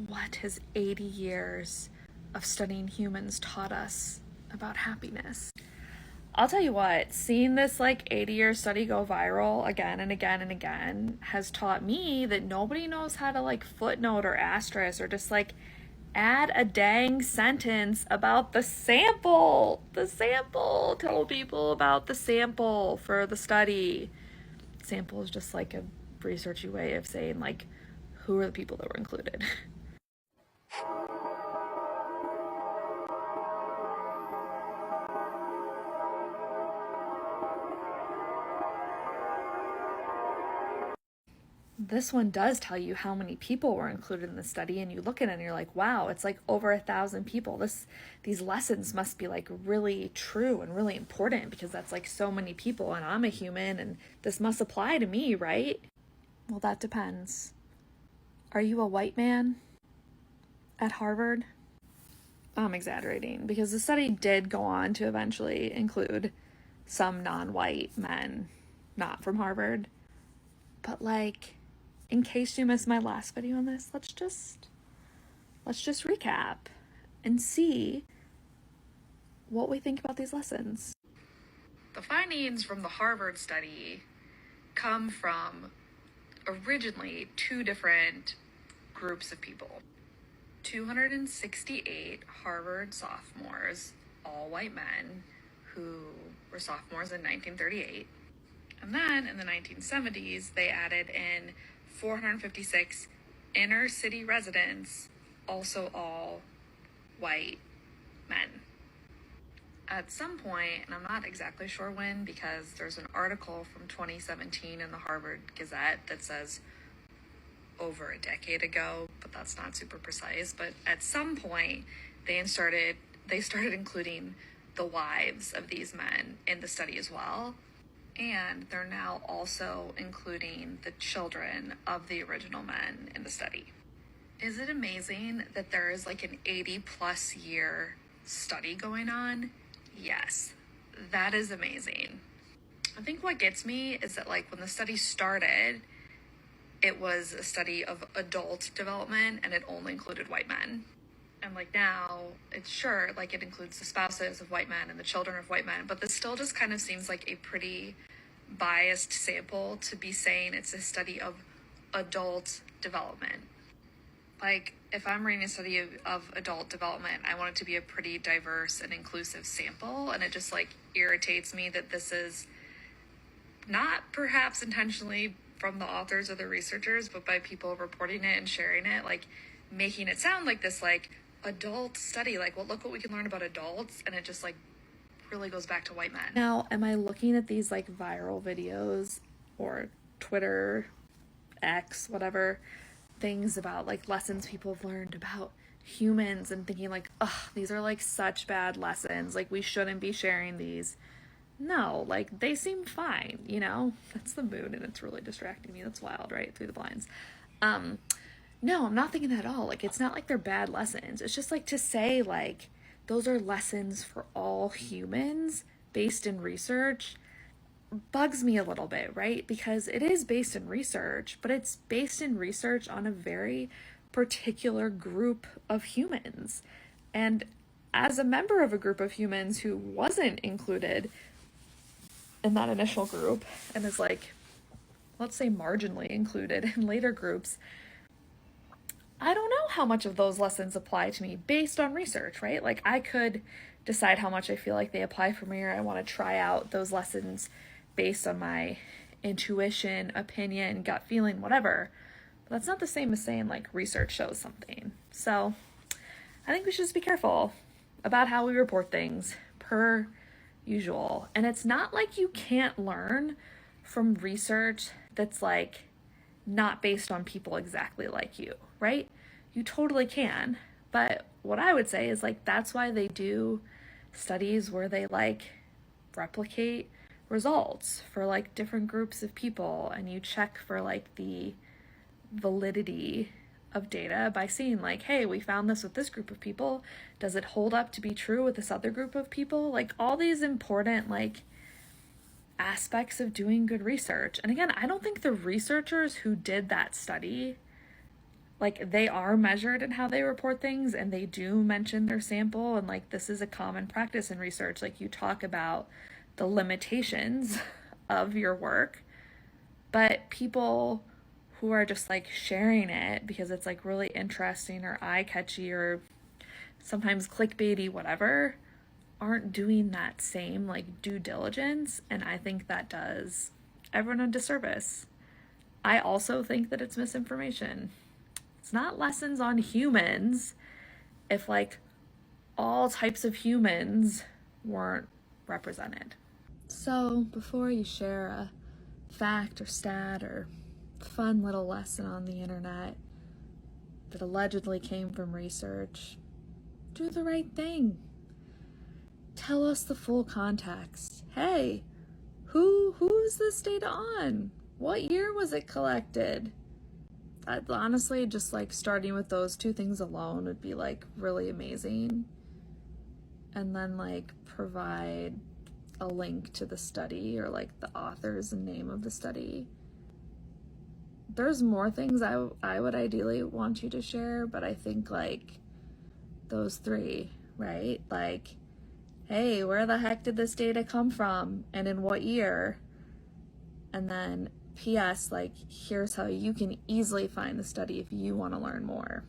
what has 80 years of studying humans taught us about happiness? I'll tell you what, seeing this like 80-year study go viral again and again and again has taught me that nobody knows how to like footnote or asterisk or just like add a dang sentence about the sample. The sample. Tell people about the sample for the study. Sample is just like a researchy way of saying like who are the people that were included. This one does tell you how many people were included in the study, and you look at it and you're like, wow, it's like over 1,000 people. These lessons must be like really true and really important because that's like so many people, and I'm a human and this must apply to me, right? Well, that depends. Are you a white man at Harvard? I'm exaggerating because the study did go on to eventually include some non-white men not from Harvard. But like, in case you missed my last video on this, let's just recap and see what we think about these lessons. The findings from the Harvard study come from originally two different groups of people. 268 Harvard sophomores, all white men, who were sophomores in 1938. And then in the 1970s, they added in 456 inner city residents, also all white men. At some point, and I'm not exactly sure when, because there's an article from 2017 in the Harvard Gazette that says over a decade ago, but that's not super precise. But at some point, they started including the wives of these men in the study as well. And they're now also including the children of the original men in the study. Is it amazing that there is like an 80+ year study going on? Yes, that is amazing. I think what gets me is that like when the study started, it was a study of adult development and it only included white men. And like now, it's sure, like it includes the spouses of white men and the children of white men, but this still just kind of seems like a pretty biased sample to be saying it's a study of adult development. Like, if I'm reading a study of adult development, I want it to be a pretty diverse and inclusive sample, and it just like irritates me that this is not perhaps intentionally from the authors or the researchers, but by people reporting it and sharing it, like making it sound like this like adult study, like, well, look what we can learn about adults, and it just like really goes back to white men. Now, am I looking at these like viral videos or Twitter, X, whatever, things about like lessons people have learned about humans and thinking like, ugh, these are like such bad lessons, like we shouldn't be sharing these? No, like they seem fine, you know? That's the moon and it's really distracting me. That's wild, right? Through the blinds. No, I'm not thinking that at all. Like, it's not like they're bad lessons. It's just like to say like those are lessons for all humans based in research bugs me a little bit, right? Because it is based in research, but it's based in research on a very particular group of humans. And as a member of a group of humans who wasn't included in that initial group and is like, let's say marginally included in later groups, I don't know how much of those lessons apply to me based on research, right? Like I could decide how much I feel like they apply for me, or I want to try out those lessons based on my intuition, opinion, gut feeling, whatever. But that's not the same as saying like research shows something. So I think we should just be careful about how we report things per usual. And it's not like you can't learn from research that's like not based on people exactly like you, right? You totally can. But what I would say is like that's why they do studies where they like replicate results for like different groups of people, and you check for like the validity of data by seeing like, hey, we found this with this group of people, does it hold up to be true with this other group of people? Like all these important like aspects of doing good research. And again, I don't think the researchers who did that study like they are measured in how they report things, and they do mention their sample, and like this is a common practice in research. Like you talk about the limitations of your work, but people who are just like sharing it because it's like really interesting or eye catchy or sometimes clickbaity, whatever, aren't doing that same like due diligence. And I think that does everyone a disservice. I also think that it's misinformation. It's not lessons on humans if like all types of humans weren't represented. So before you share a fact or stat or fun little lesson on the internet that allegedly came from research, do the right thing. Tell us the full context. Hey, who's this data on? What year was it collected? Honestly, just like starting with those two things alone would be like really amazing. And then like provide a link to the study or like the author's name of the study. There's more things I would ideally want you to share, but I think like those three, right? Like, hey, where the heck did this data come from and in what year? And then P.S. like, here's how you can easily find the study if you want to learn more.